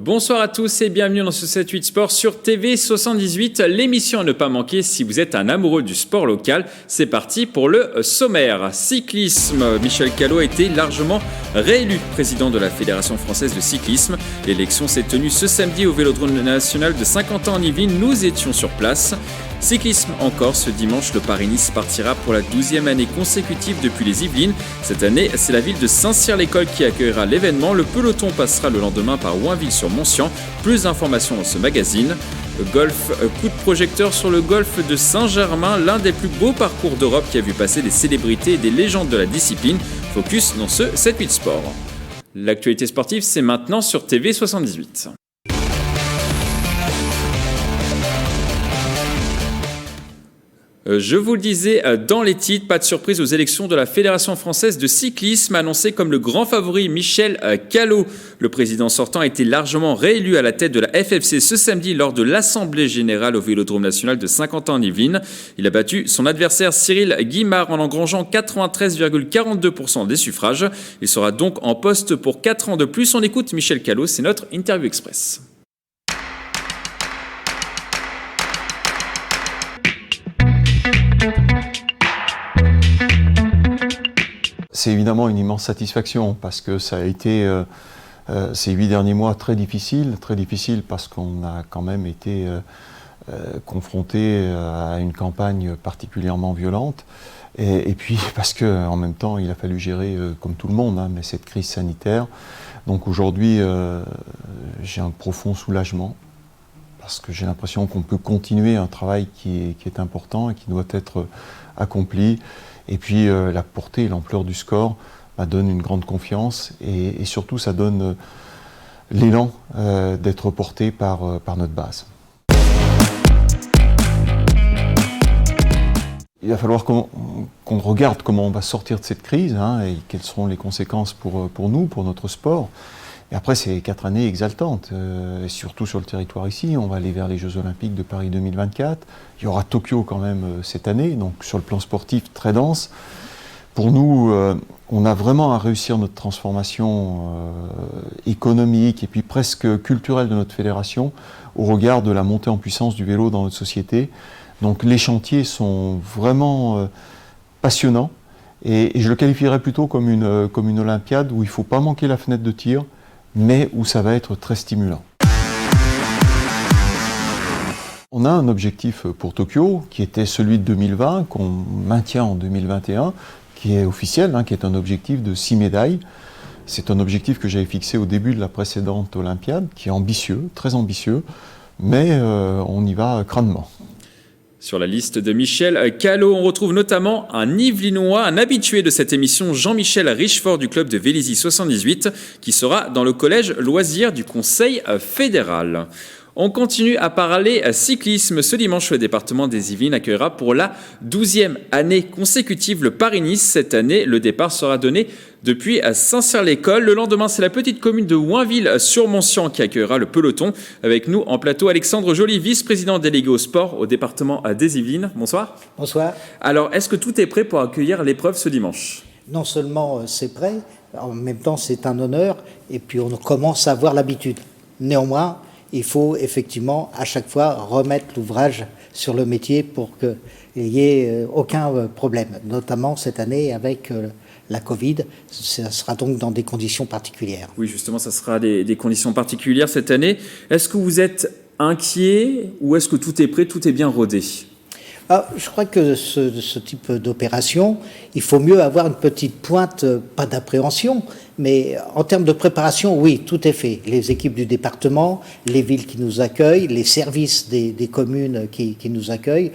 Bonsoir à tous et bienvenue dans ce 7-8 Sport sur TV78, l'émission à ne pas manquer si vous êtes un amoureux du sport local. C'est parti pour le sommaire. Cyclisme, Michel Callot a été largement réélu président de la Fédération française de cyclisme. L'élection s'est tenue ce samedi au Vélodrome national de Saint-Quentin en Yvelines. Nous étions sur place. Cyclisme encore, ce dimanche, le Paris-Nice partira pour la 12e année consécutive depuis les Yvelines. Cette année, c'est la ville de Saint-Cyr-l'École qui accueillera l'événement. Le peloton passera le lendemain par Oinville-sur-Moncian. Plus d'informations dans ce magazine. Le golf, coup de projecteur sur le golf de Saint-Germain, l'un des plus beaux parcours d'Europe qui a vu passer des célébrités et des légendes de la discipline. Focus dans ce 7-8 Sport. L'actualité sportive, c'est maintenant sur TV78. Je vous le disais dans les titres, pas de surprise aux élections de la Fédération française de cyclisme, annoncé comme le grand favori Michel Callot. Le président sortant a été largement réélu à la tête de la FFC ce samedi lors de l'Assemblée générale au Vélodrome national de Saint-Quentin en Yvelines. Il a battu son adversaire Cyril Guimard en engrangeant 93,42% des suffrages. Il sera donc en poste pour 4 ans de plus. On écoute Michel Callot, c'est notre interview express. C'est évidemment une immense satisfaction parce que ça a été ces 8 derniers mois très difficiles parce qu'on a quand même été confronté à une campagne particulièrement violente et puis parce qu'en même temps il a fallu gérer comme tout le monde mais cette crise sanitaire. Donc aujourd'hui j'ai un profond soulagement parce que j'ai l'impression qu'on peut continuer un travail qui est important et qui doit être accompli. Et puis la portée et l'ampleur du score donne une grande confiance et surtout ça donne l'élan d'être porté par notre base. Il va falloir qu'on regarde comment on va sortir de cette crise et quelles seront les conséquences pour nous, pour notre sport. Et après, c'est 4 années exaltantes, et surtout sur le territoire ici. On va aller vers les Jeux Olympiques de Paris 2024. Il y aura Tokyo quand même cette année, donc sur le plan sportif, très dense. Pour nous, on a vraiment à réussir notre transformation économique et puis presque culturelle de notre fédération au regard de la montée en puissance du vélo dans notre société. Donc les chantiers sont vraiment passionnants et je le qualifierais plutôt comme une Olympiade où il ne faut pas manquer la fenêtre de tir, mais où ça va être très stimulant. On a un objectif pour Tokyo, qui était celui de 2020, qu'on maintient en 2021, qui est officiel, qui est un objectif de 6 médailles. C'est un objectif que j'avais fixé au début de la précédente Olympiade, qui est ambitieux, très ambitieux, mais on y va crânement. Sur la liste de Michel Callot, on retrouve notamment un Yvelinois, un habitué de cette émission, Jean-Michel Richefort du club de Vélizy 78, qui sera dans le collège loisirs du Conseil fédéral. On continue à parler cyclisme. Ce dimanche, le département des Yvelines accueillera pour la 12e année consécutive le Paris-Nice. Cette année, le départ sera donné depuis Saint-Cyr-l'École. Le lendemain, c'est la petite commune de Oinville-sur-Moncian qui accueillera le peloton. Avec nous en plateau, Alexandre Joly, vice-président délégué au sport au département des Yvelines. Bonsoir. Bonsoir. Alors, est-ce que tout est prêt pour accueillir l'épreuve ce dimanche ? Non seulement c'est prêt, en même temps c'est un honneur et puis on commence à avoir l'habitude. Néanmoins, il faut effectivement à chaque fois remettre l'ouvrage sur le métier pour qu'il n'y ait aucun problème, notamment cette année avec la Covid. Ça sera donc dans des conditions particulières. Oui, justement, ça sera des conditions particulières cette année. Est-ce que vous êtes inquiet ou est-ce que tout est prêt, tout est bien rodé ? Je crois que ce type d'opération, il faut mieux avoir une petite pointe, pas d'appréhension, mais en termes de préparation, oui, tout est fait. Les équipes du département, les villes qui nous accueillent, les services des communes qui nous accueillent,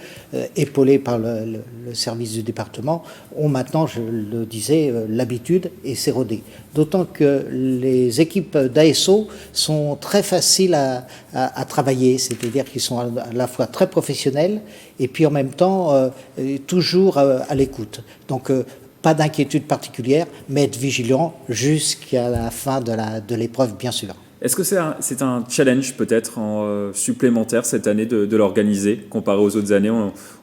épaulés par le service du département, ont maintenant, je le disais, l'habitude et c'est rodé. D'autant que les équipes d'ASO sont très faciles à travailler, c'est-à-dire qu'ils sont à la fois très professionnels et puis en même temps toujours à l'écoute. Donc pas d'inquiétude particulière, mais être vigilant jusqu'à la fin de l'épreuve, bien sûr. Est-ce que c'est un challenge peut-être supplémentaire cette année de l'organiser, comparé aux autres années ?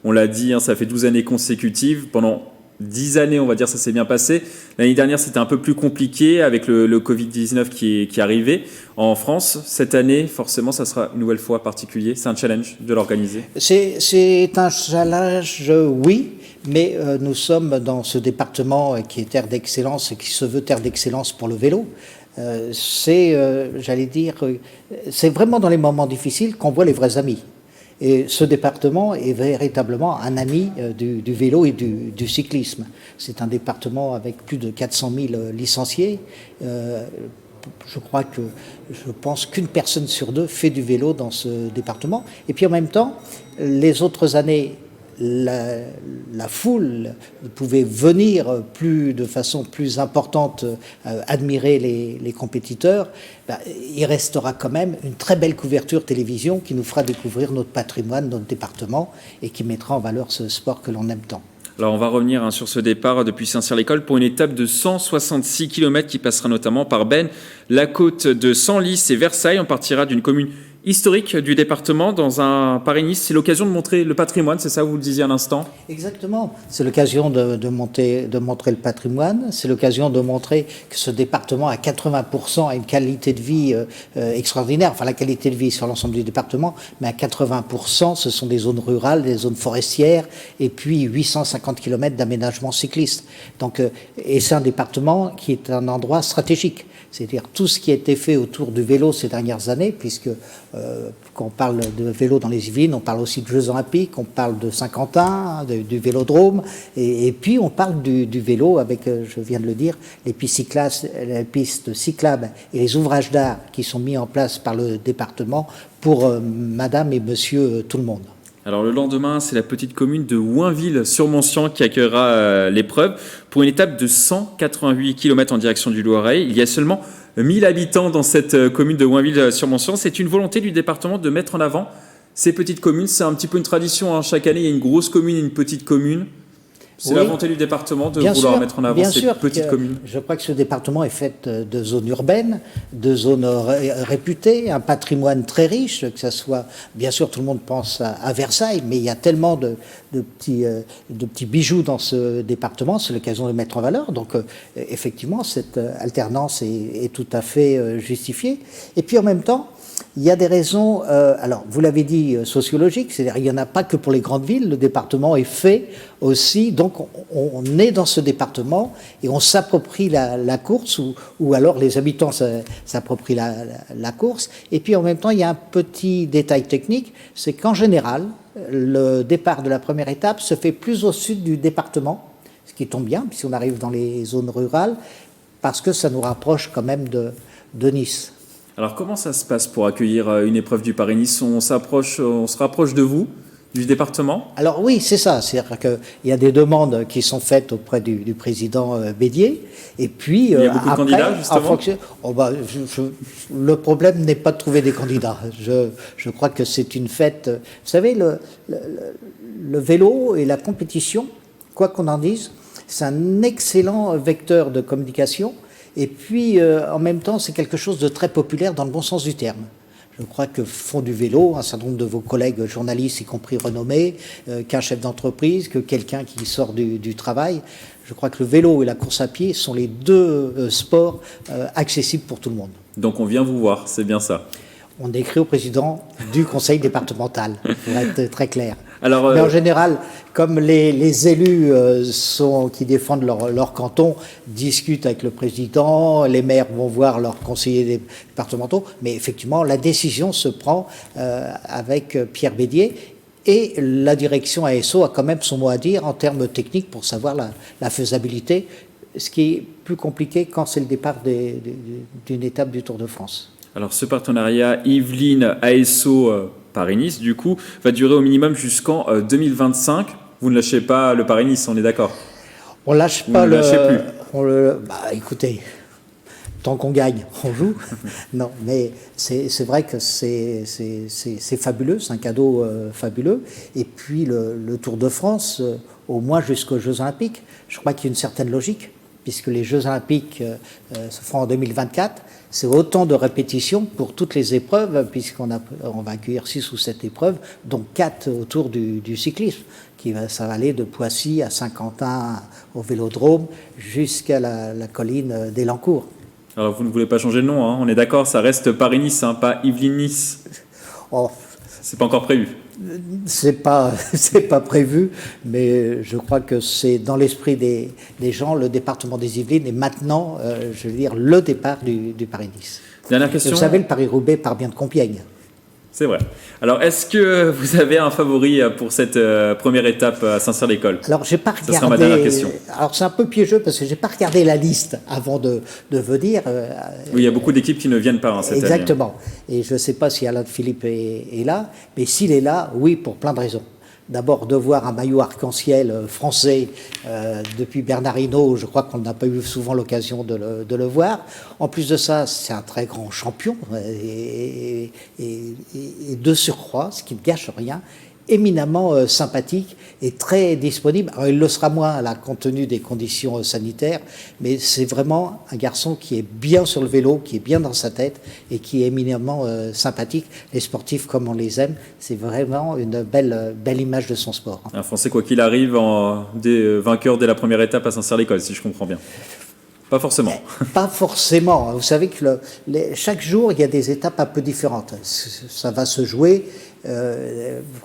On l'a dit, ça fait 12 années consécutives. Pendant 10 années, on va dire, ça s'est bien passé. L'année dernière, c'était un peu plus compliqué avec le Covid-19 qui est arrivé en France. Cette année, forcément, ça sera une nouvelle fois particulier. C'est un challenge de l'organiser. C'est un challenge, oui, mais nous sommes dans ce département qui est terre d'excellence et qui se veut terre d'excellence pour le vélo. J'allais dire, c'est vraiment dans les moments difficiles qu'on voit les vrais amis. Et ce département est véritablement un ami du vélo et du cyclisme. C'est un département avec plus de 400 000 licenciés. Je pense qu'une personne sur deux fait du vélo dans ce département. Et puis en même temps, les autres années, la foule pouvait venir de façon plus importante admirer les compétiteurs. Il restera quand même une très belle couverture télévision qui nous fera découvrir notre patrimoine, notre département et qui mettra en valeur ce sport que l'on aime tant. Alors on va revenir sur ce départ depuis Saint-Cyr-l'École pour une étape de 166 km qui passera notamment par Ben, la côte de Senlis et Versailles. On partira d'une commune historique du département dans un Paris-Nice. C'est l'occasion de montrer le patrimoine, c'est ça, vous le disiez à l'instant? Exactement. C'est l'occasion de montrer le patrimoine. C'est l'occasion de montrer que ce département, à 80%, a une qualité de vie extraordinaire. Enfin, la qualité de vie sur l'ensemble du département, mais à 80%, ce sont des zones rurales, des zones forestières, et puis 850 km d'aménagement cycliste. Donc, et c'est un département qui est un endroit stratégique. C'est-à-dire tout ce qui a été fait autour du vélo ces dernières années, puisque quand on parle de vélo dans les Yvelines, on parle aussi de Jeux Olympiques, on parle de Saint-Quentin, du Vélodrome, et puis on parle du vélo avec, je viens de le dire, les pistes cyclables et les ouvrages d'art qui sont mis en place par le département pour madame et monsieur tout le monde. Alors le lendemain, c'est la petite commune de Ouinville-sur-Moncian qui accueillera l'épreuve pour une étape de 188 km en direction du Loiret. Il y a seulement 1000 habitants dans cette commune de Ouinville-sur-Moncian. C'est une volonté du département de mettre en avant ces petites communes. C'est un petit peu une tradition. Chaque année, il y a une grosse commune et une petite commune. C'est la volonté du département de vouloir mettre en avant ces petites communes. Je crois que ce département est fait de zones urbaines, de zones réputées, un patrimoine très riche, que ce soit, bien sûr, tout le monde pense à Versailles, mais il y a tellement de petits bijoux dans ce département, c'est l'occasion de le mettre en valeur. Donc, effectivement, cette alternance est tout à fait justifiée. Et puis, en même temps, il y a des raisons, alors vous l'avez dit, sociologiques, c'est-à-dire il n'y en a pas que pour les grandes villes, le département est fait aussi, donc on est dans ce département et on s'approprie la course, ou alors les habitants s'approprient la course. Et puis en même temps, il y a un petit détail technique, c'est qu'en général, le départ de la première étape se fait plus au sud du département, ce qui tombe bien, puisqu'on arrive dans les zones rurales, parce que ça nous rapproche quand même de Nice. Alors comment ça se passe pour accueillir une épreuve du Paris-Nice? On se rapproche de vous, du département? Alors oui, c'est ça. C'est-à-dire qu'il y a des demandes qui sont faites auprès du président Bédier. Et puis, il y a beaucoup de candidats, justement. Le problème n'est pas de trouver des candidats. Je crois que c'est une fête. Vous savez, le vélo et la compétition, quoi qu'on en dise, c'est un excellent vecteur de communication. Et puis, en même temps, c'est quelque chose de très populaire dans le bon sens du terme. Je crois que font du vélo un certain nombre de vos collègues journalistes, y compris renommés, qu'un chef d'entreprise, que quelqu'un qui sort du travail. Je crois que le vélo et la course à pied sont les deux sports accessibles pour tout le monde. Donc on vient vous voir, c'est bien ça. On écrit au président du conseil départemental, pour être très clair. Alors, mais en général, comme les élus qui défendent leur canton discutent avec le président, les maires vont voir leurs conseillers départementaux, mais effectivement, la décision se prend avec Pierre Bédier. Et la direction ASO a quand même son mot à dire en termes techniques pour savoir la faisabilité, ce qui est plus compliqué quand c'est le départ d'une étape du Tour de France. Alors ce partenariat Yvelines ASO Paris-Nice, du coup, va durer au minimum jusqu'en 2025. Vous ne lâchez pas le Paris-Nice, on est d'accord? On ne lâche pas plus. Écoutez, tant qu'on gagne, on joue. Non, mais c'est vrai que c'est fabuleux, c'est un cadeau fabuleux. Et puis le Tour de France, au moins jusqu'aux Jeux Olympiques, je crois qu'il y a une certaine logique. puisque les Jeux Olympiques se feront en 2024. C'est autant de répétitions pour toutes les épreuves, puisqu'on va accueillir 6 ou 7 épreuves, dont 4 autour du cyclisme. Ça va aller de Poissy à Saint-Quentin au Vélodrome jusqu'à la colline d'Élancourt. Alors vous ne voulez pas changer le nom, hein, on est d'accord, ça reste Paris-Nice, hein, pas Yvelines-Nice. Oh, c'est pas encore prévu. C'est pas prévu, mais je crois que c'est dans l'esprit des gens, le département des Yvelines est maintenant, je veux dire, le départ du Paris-Nice. Dernière question. Vous savez, le Paris-Roubaix part bien de Compiègne. C'est vrai. Alors, est-ce que vous avez un favori pour cette première étape à Saint-Cyr-l'École ? Alors, j'ai pas regardé. Ça sera ma dernière question. Alors, c'est un peu piégeux parce que j'ai pas regardé la liste avant de venir. Oui, il y a beaucoup d'équipes qui ne viennent pas cette année. Exactement. Et je ne sais pas si Alain Philippe est là, mais s'il est là, oui, pour plein de raisons. D'abord, de voir un maillot arc-en-ciel français depuis Bernard Hinault, je crois qu'on n'a pas eu souvent l'occasion de le voir. En plus de ça, c'est un très grand champion et de surcroît, ce qui ne gâche rien, éminemment sympathique et très disponible. Alors, il le sera moins là, compte tenu des conditions sanitaires, mais c'est vraiment un garçon qui est bien sur le vélo, qui est bien dans sa tête et qui est éminemment sympathique. Les sportifs, comme on les aime, c'est vraiment une belle image de son sport. Un Français, quoi qu'il arrive, vainqueur dès la première étape à Saint-Cyr-l'École, si je comprends bien. Pas forcément. Pas forcément. Vous savez que chaque jour, il y a des étapes un peu différentes. Ça va se jouer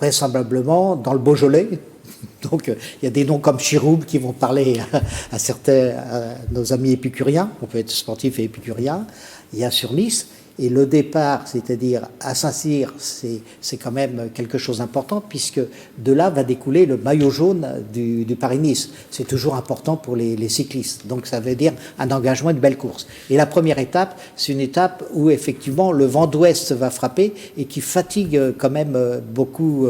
vraisemblablement dans le Beaujolais. Donc, il y a des noms comme Chiroub qui vont parler à nos amis épicuriens. On peut être sportif et épicurien. Il y a sur Nice. Et le départ, c'est-à-dire à Saint-Cyr, c'est quand même quelque chose d'important, puisque de là va découler le maillot jaune du Paris-Nice. C'est toujours important pour les cyclistes. Donc ça veut dire un engagement et une belle course. Et la première étape, c'est une étape où effectivement le vent d'ouest va frapper et qui fatigue quand même beaucoup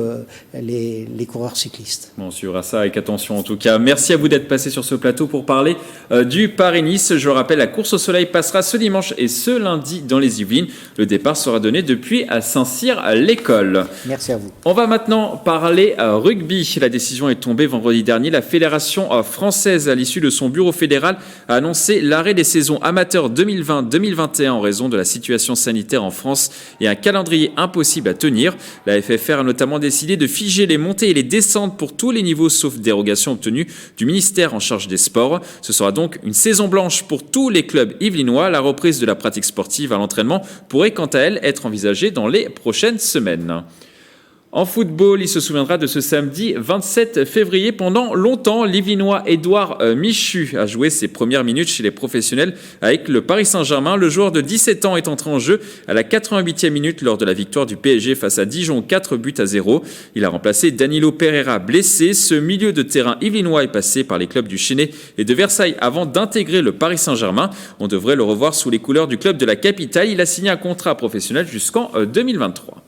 les coureurs cyclistes. Bon, on suivra ça avec attention en tout cas. Merci à vous d'être passé sur ce plateau pour parler du Paris-Nice. Je le rappelle, la course au soleil passera ce dimanche et ce lundi dans les Yvelines. Le départ sera donné depuis à Saint-Cyr-l'École. Merci à vous. On va maintenant parler rugby. La décision est tombée vendredi dernier. La Fédération française, à l'issue de son bureau fédéral, a annoncé l'arrêt des saisons amateurs 2020-2021 en raison de la situation sanitaire en France et un calendrier impossible à tenir. La FFR a notamment décidé de figer les montées et les descentes pour tous les niveaux sauf dérogation obtenue du ministère en charge des sports. Ce sera donc une saison blanche pour tous les clubs yvelinois. La reprise de la pratique sportive à l'entraînement pourrait quant à elle être envisagée dans les prochaines semaines. En football, il se souviendra de ce samedi 27 février. Pendant longtemps, l'Yvelinois Édouard Michu a joué ses premières minutes chez les professionnels avec le Paris Saint-Germain. Le joueur de 17 ans est entré en jeu à la 88e minute lors de la victoire du PSG face à Dijon, 4-0. Il a remplacé Danilo Pereira blessé. Ce milieu de terrain yvelinois est passé par les clubs du Chesnay et de Versailles avant d'intégrer le Paris Saint-Germain. On devrait le revoir sous les couleurs du club de la capitale. Il a signé un contrat professionnel jusqu'en 2023.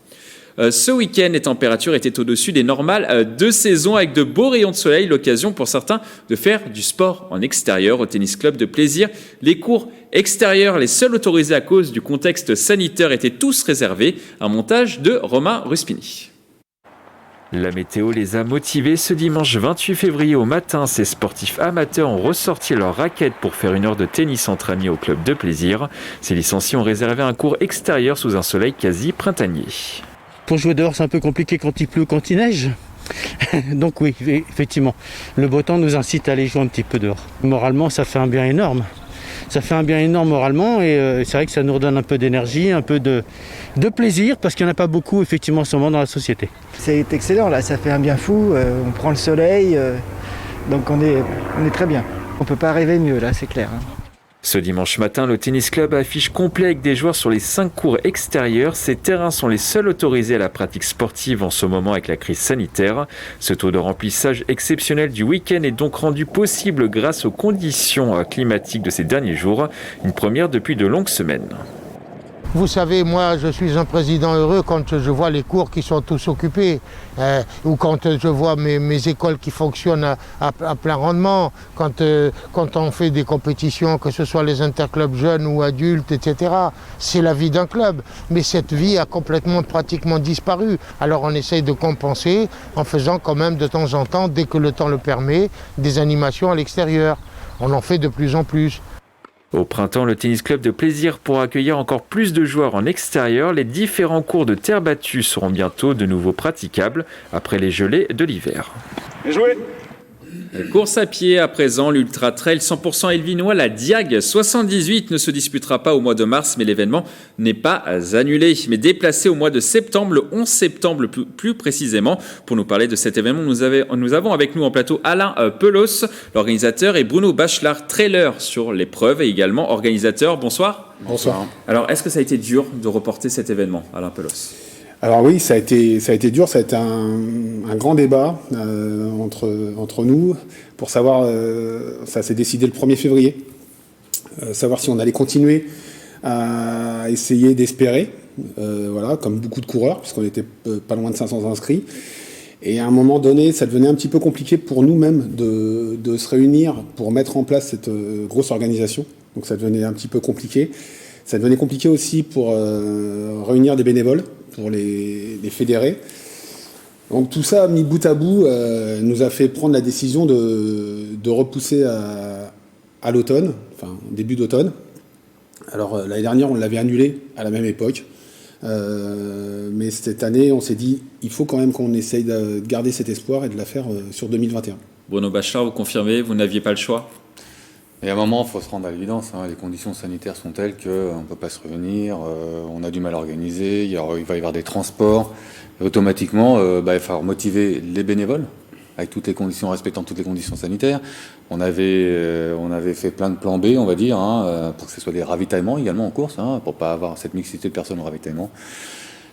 Ce week-end, les températures étaient au-dessus des normales de saison avec de beaux rayons de soleil, l'occasion pour certains de faire du sport en extérieur. Au tennis club de plaisir, les cours extérieurs, les seuls autorisés à cause du contexte sanitaire, étaient tous réservés. Un montage de Romain Ruspini. La météo les a motivés. Ce dimanche 28 février au matin, ces sportifs amateurs ont ressorti leurs raquettes pour faire une heure de tennis entre amis au club de plaisir. Ces licenciés ont réservé un cours extérieur sous un soleil quasi printanier. Pour jouer dehors, c'est un peu compliqué quand il pleut, quand il neige. Donc oui, effectivement, le beau temps nous incite à aller jouer un petit peu dehors. Moralement, ça fait un bien énorme. Ça fait un bien énorme moralement et c'est vrai que ça nous redonne un peu d'énergie, un peu de plaisir parce qu'il n'y en a pas beaucoup effectivement en ce moment dans la société. C'est excellent là, ça fait un bien fou, on prend le soleil, donc on est très bien. On ne peut pas rêver mieux là, c'est clair. Ce dimanche matin, le tennis club affiche complet avec des joueurs sur les 5 cours extérieurs. Ces terrains sont les seuls autorisés à la pratique sportive en ce moment avec la crise sanitaire. Ce taux de remplissage exceptionnel du week-end est donc rendu possible grâce aux conditions climatiques de ces derniers jours. Une première depuis de longues semaines. Vous savez, moi, je suis un président heureux quand je vois les cours qui sont tous occupés, ou quand je vois mes écoles qui fonctionnent à plein rendement, quand on fait des compétitions, que ce soit les interclubs jeunes ou adultes, etc. C'est la vie d'un club, mais cette vie a pratiquement disparu. Alors on essaye de compenser en faisant quand même de temps en temps, dès que le temps le permet, des animations à l'extérieur. on en fait de plus en plus. Au printemps, le tennis club de Plaisir pourra accueillir encore plus de joueurs en extérieur. Les différents cours de terre battue seront bientôt de nouveau praticables après les gelées de l'hiver. Bien joué. Course à pied à présent, l'Ultra Trail 100% Elvinois, la Diag 78 ne se disputera pas au mois de mars, mais l'événement n'est pas annulé, mais déplacé au mois de septembre, le 11 septembre plus précisément. Pour nous parler de cet événement, nous avons avec nous en plateau Alain Pelos, l'organisateur, et Bruno Bachelard, trailer sur l'épreuve et également organisateur. Bonsoir. Bonsoir. Alors, est-ce que ça a été dur de reporter cet événement, Alain Pelos ? Alors oui, ça a été dur, ça a été un grand débat entre nous pour savoir, ça s'est décidé le 1er février, savoir si on allait continuer à essayer d'espérer, voilà, comme beaucoup de coureurs, puisqu'on était pas loin de 500 inscrits. Et à un moment donné, ça devenait un petit peu compliqué pour nous-mêmes de se réunir pour mettre en place cette grosse organisation. Donc ça devenait un petit peu compliqué. Ça devenait compliqué aussi pour réunir des bénévoles, pour les fédérer. Donc tout ça, mis bout à bout, nous a fait prendre la décision de repousser à l'automne, enfin début d'automne. Alors l'année dernière, on l'avait annulé à la même époque. Mais cette année, on s'est dit, il faut quand même qu'on essaye de garder cet espoir et de la faire sur 2021. Bruno Bachelard, vous confirmez, vous n'aviez pas le choix ? Et à un moment, il faut se rendre à l'évidence. Les conditions sanitaires sont telles qu'on ne peut pas se réunir, on a du mal à organiser, il va y avoir des transports. Et automatiquement, il va falloir motiver les bénévoles, avec respectant toutes les conditions sanitaires. On avait fait plein de plans B, on va dire, pour que ce soit des ravitaillements également en course, pour ne pas avoir cette mixité de personnes au ravitaillement.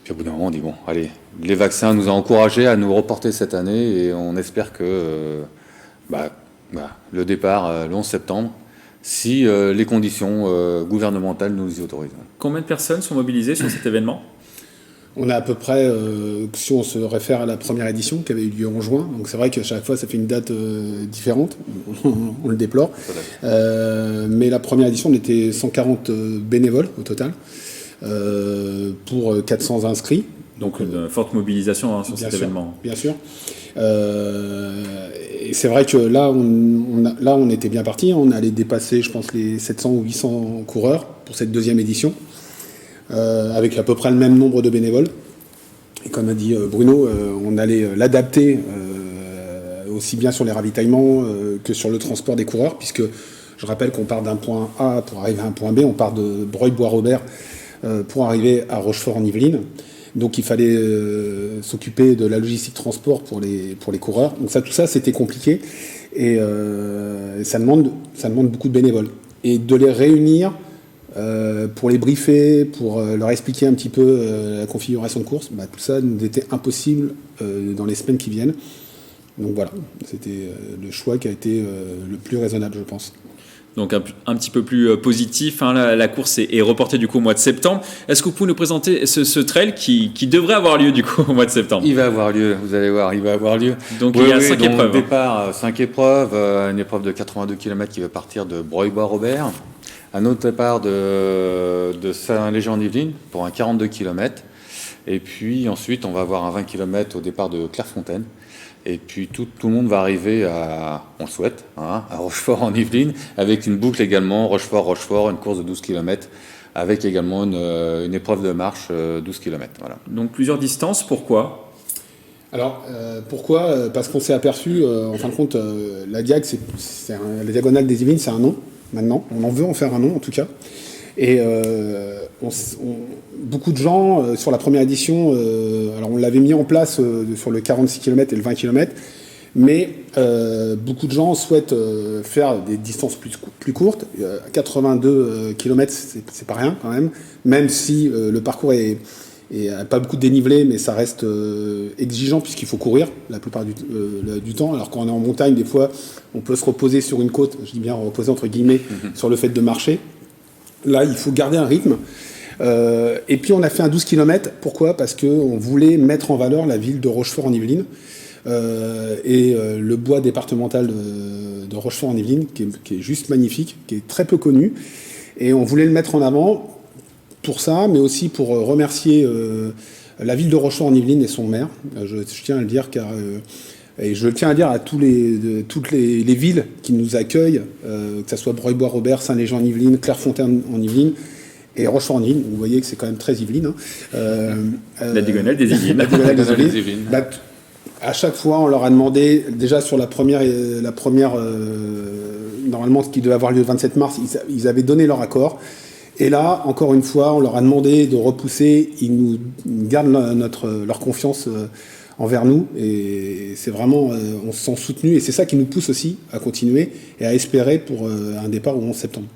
Puis au bout d'un moment, on dit, bon, allez, les vaccins nous ont encouragés à nous reporter cette année et on espère que le départ, le 11 septembre, si les conditions gouvernementales nous y autorisent. Combien de personnes sont mobilisées sur cet événement ? On a à peu près, si on se réfère à la première édition qui avait eu lieu en juin, donc c'est vrai qu'à chaque fois ça fait une date différente, on le déplore. Mais la première édition, on était 140 bénévoles au total, pour 400 inscrits. Donc une forte mobilisation sur cet événement. Bien sûr. Et c'est vrai que là, on était bien parti. On allait dépasser, je pense, les 700 ou 800 coureurs pour cette deuxième édition, avec à peu près le même nombre de bénévoles. Et comme a dit Bruno, on allait l'adapter aussi bien sur les ravitaillements que sur le transport des coureurs, puisque je rappelle qu'on part d'un point A pour arriver à un point B. On part de Breuil-Bois-Robert pour arriver à Rochefort-en-Yvelines. Donc il fallait s'occuper de la logistique transport pour les coureurs. Donc tout ça, c'était compliqué et ça demande beaucoup de bénévoles. Et de les réunir pour les briefer, pour leur expliquer un petit peu la configuration de course, tout ça nous était impossible dans les semaines qui viennent. Donc voilà, c'était le choix qui a été le plus raisonnable, je pense. Donc un petit peu plus positif, la course est reportée du coup au mois de septembre. Est-ce que vous pouvez nous présenter ce trail qui devrait avoir lieu du coup au mois de septembre ? Il va avoir lieu, vous allez voir, il va avoir lieu. Donc il y a 5 épreuves. Au départ, 5 épreuves, une épreuve de 82 km qui va partir de Breuil-Bois-Robert, un autre départ de Saint-Léger-en-Yvelines pour un 42 km, et puis ensuite on va avoir un 20 km au départ de Clairefontaine. Et puis tout le monde va arriver on le souhaite, à Rochefort-en-Yvelines, avec une boucle également, Rochefort, une course de 12 km, avec également une épreuve de marche 12 km. Voilà. Donc plusieurs distances, pourquoi ? Alors pourquoi ? Parce qu'on s'est aperçu, en fin de compte, la Diag, la diagonale des Yvelines, c'est un nom maintenant. On en veut en faire un nom en tout cas. Et beaucoup de gens, sur la première édition, alors on l'avait mis en place sur le 46 km et le 20 km, mais beaucoup de gens souhaitent faire des distances plus courtes. 82 km, c'est pas rien quand même si le parcours est pas beaucoup de dénivelé, mais ça reste exigeant puisqu'il faut courir la plupart du temps. Alors quand on est en montagne, des fois, on peut se reposer sur une côte, je dis bien reposer entre guillemets, sur le fait de marcher. Là, il faut garder un rythme. Et puis, on a fait un 12 km. Pourquoi ? Parce qu'on voulait mettre en valeur la ville de Rochefort-en-Yvelines et le bois départemental de Rochefort-en-Yvelines, qui est juste magnifique, qui est très peu connu. Et on voulait le mettre en avant pour ça, mais aussi pour remercier la ville de Rochefort-en-Yvelines et son maire. Je tiens à le dire car Et je tiens à dire à toutes les villes qui nous accueillent, que ce soit Breuil-Bois-Robert, Saint-Léger-en-Yvelines, Clairefontaine en Yvelines, et Rochefort-en-Yvelines, vous voyez que c'est quand même très Yvelines. La diagonale des Yvelines. La diagonale des Yvelines. À chaque fois, on leur a demandé, déjà sur la première normalement, ce qui devait avoir lieu le 27 mars, ils avaient donné leur accord. Et là, encore une fois, on leur a demandé de repousser. Ils nous gardent leur confiance envers nous. Et c'est vraiment, on se sent soutenu. Et c'est ça qui nous pousse aussi à continuer et à espérer pour un départ au 11 septembre.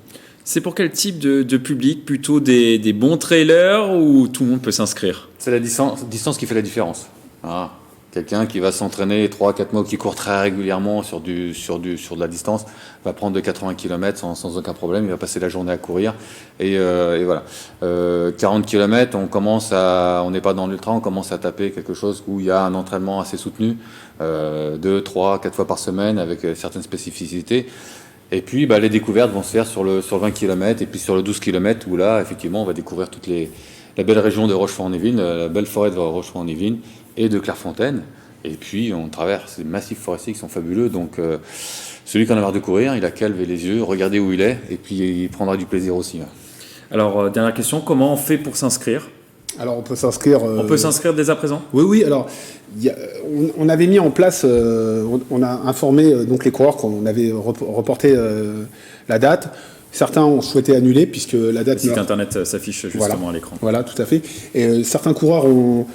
C'est pour quel type de public? Plutôt des bons trailers ou tout le monde peut s'inscrire? C'est la distance qui fait la différence. Ah. Quelqu'un qui va s'entraîner 3-4 mois, qui court très régulièrement sur de la distance, va prendre de 80 km sans aucun problème, il va passer la journée à courir. Et voilà. 40 km, on n'est pas dans l'ultra, on commence à taper quelque chose où il y a un entraînement assez soutenu, 2, 3, 4 fois par semaine, avec certaines spécificités. Et puis les découvertes vont se faire sur le 20 km et puis sur le 12 km, où là, effectivement, on va découvrir la belle région de Rochefort-en-Yvelines, la belle forêt de Rochefort-en-Yvelines, et de Clairefontaine, et puis on traverse des massifs forestiers qui sont fabuleux, donc celui qui en a marre de courir, il a qu'à lever les yeux, regarder où il est, et puis il prendra du plaisir aussi. Alors, dernière question, comment on fait pour s'inscrire? Alors on peut s'inscrire... On peut s'inscrire dès à présent? Oui, alors on avait mis en place, on a informé donc les coureurs qu'on avait reporté la date. Certains ont souhaité annuler puisque la date... Le site internet s'affiche justement à l'écran. Voilà, tout à fait. Et certains coureurs ont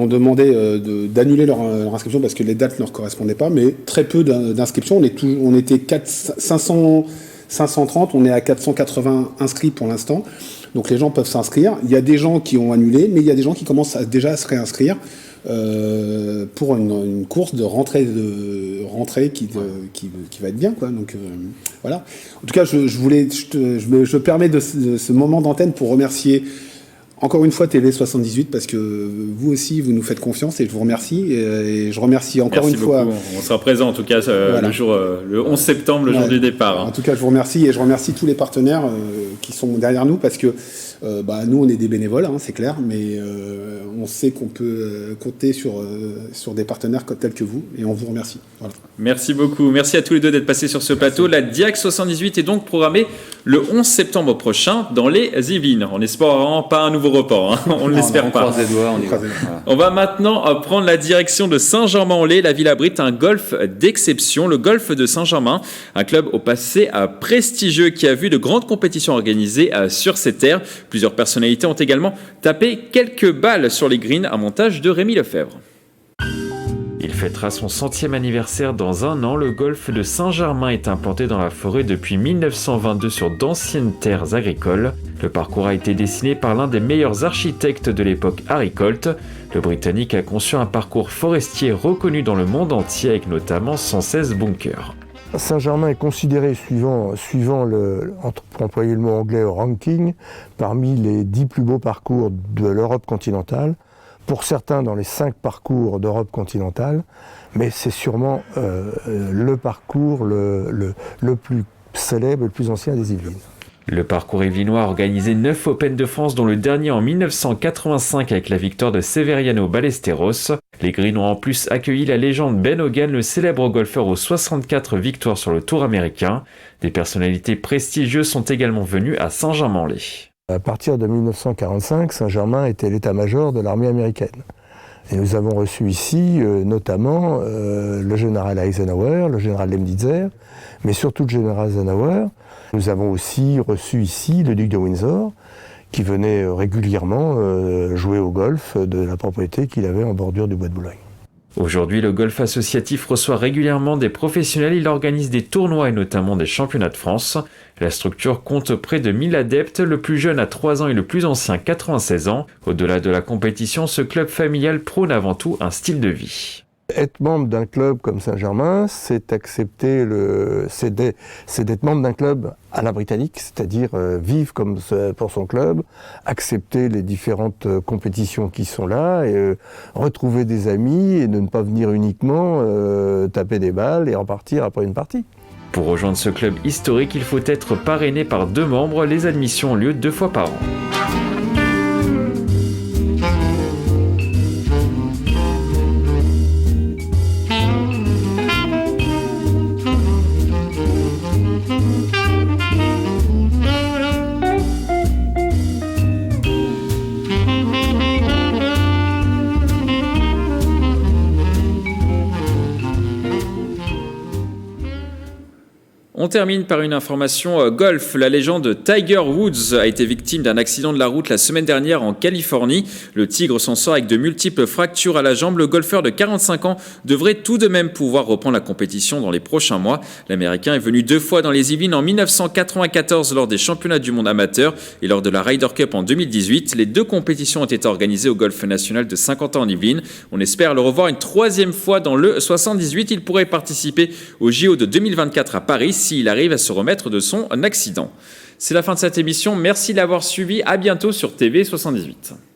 demandé d'annuler leur inscription parce que les dates ne leur correspondaient pas, mais très peu d'inscriptions. On était 530, on est à 480 inscrits pour l'instant. Donc les gens peuvent s'inscrire. Il y a des gens qui ont annulé, mais il y a des gens qui commencent déjà à se réinscrire pour une course de rentrée qui va être bien, quoi. Donc voilà. En tout cas, je me permets de ce moment d'antenne pour remercier encore une fois TV78 parce que vous aussi vous nous faites confiance et je vous remercie et je remercie encore une fois. On sera présent en tout cas le 11 septembre, le jour du départ. En tout cas, je vous remercie et je remercie tous les partenaires qui sont derrière nous parce que nous on est des bénévoles, c'est clair, mais on sait qu'on peut compter sur des partenaires tels que vous et on vous remercie. Voilà. Merci beaucoup. Merci à tous les deux d'être passés sur ce plateau. La Diac 78 est donc programmée le 11 septembre prochain dans les Yvelines. En espérant pas un nouveau report, on ne l'espère pas. On croise les doigts, on y va. On va maintenant prendre la direction de Saint-Germain-en-Laye. La ville abrite un golf d'exception, le golf de Saint-Germain, un club au passé prestigieux qui a vu de grandes compétitions organisées sur ses terres. Plusieurs personnalités ont également tapé quelques balles sur les greens, un montage de Rémi Lefebvre. Il fêtera son 100e anniversaire dans un an. Le golfe de Saint-Germain est implanté dans la forêt depuis 1922 sur d'anciennes terres agricoles. Le parcours a été dessiné par l'un des meilleurs architectes de l'époque, Harry Colt. Le Britannique a conçu un parcours forestier reconnu dans le monde entier avec notamment 116 bunkers. Saint-Germain est considéré, suivant pour employer le mot anglais, au ranking, parmi les 10 plus beaux parcours de l'Europe continentale. Pour certains dans les 5 parcours d'Europe continentale, mais c'est sûrement le parcours le plus célèbre et le plus ancien des Yvelines. Le parcours yvelinois a organisé 9 Open de France, dont le dernier en 1985 avec la victoire de Severiano Ballesteros. Les Greens ont en plus accueilli la légende Ben Hogan, le célèbre golfeur aux 64 victoires sur le Tour américain. Des personnalités prestigieuses sont également venues à Saint-Germain-en-Laye. À partir de 1945, Saint-Germain était l'état-major de l'armée américaine. Et nous avons reçu ici notamment le général Eisenhower, le général Lemnitzer, mais surtout le général Eisenhower. Nous avons aussi reçu ici le duc de Windsor, qui venait régulièrement jouer au golf de la propriété qu'il avait en bordure du bois de Boulogne. Aujourd'hui, le golf associatif reçoit régulièrement des professionnels. Il organise des tournois et notamment des championnats de France. La structure compte près de 1000 adeptes, le plus jeune a 3 ans et le plus ancien 96 ans. Au-delà de la compétition, ce club familial prône avant tout un style de vie. Être membre d'un club comme Saint-Germain, c'est accepter c'est d'être membre d'un club à la britannique, c'est-à-dire vivre comme pour son club, accepter les différentes compétitions qui sont là, et retrouver des amis et ne pas venir uniquement taper des balles et repartir après une partie. Pour rejoindre ce club historique, il faut être parrainé par 2 membres. Les admissions ont lieu 2 fois par an. On termine par une information golf. La légende Tiger Woods a été victime d'un accident de la route la semaine dernière en Californie. Le Tigre s'en sort avec de multiples fractures à la jambe. Le golfeur de 45 ans devrait tout de même pouvoir reprendre la compétition dans les prochains mois. L'Américain est venu 2 fois dans les Yvelines en 1994 lors des championnats du monde amateur et lors de la Ryder Cup en 2018. Les 2 compétitions ont été organisées au Golf National de Saint-Quentin en Yvelines. On espère le revoir une 3e fois dans le 78. Il pourrait participer au JO de 2024 à Paris s'il arrive à se remettre de son accident. C'est la fin de cette émission. Merci de l'avoir suivi. À bientôt sur TV78.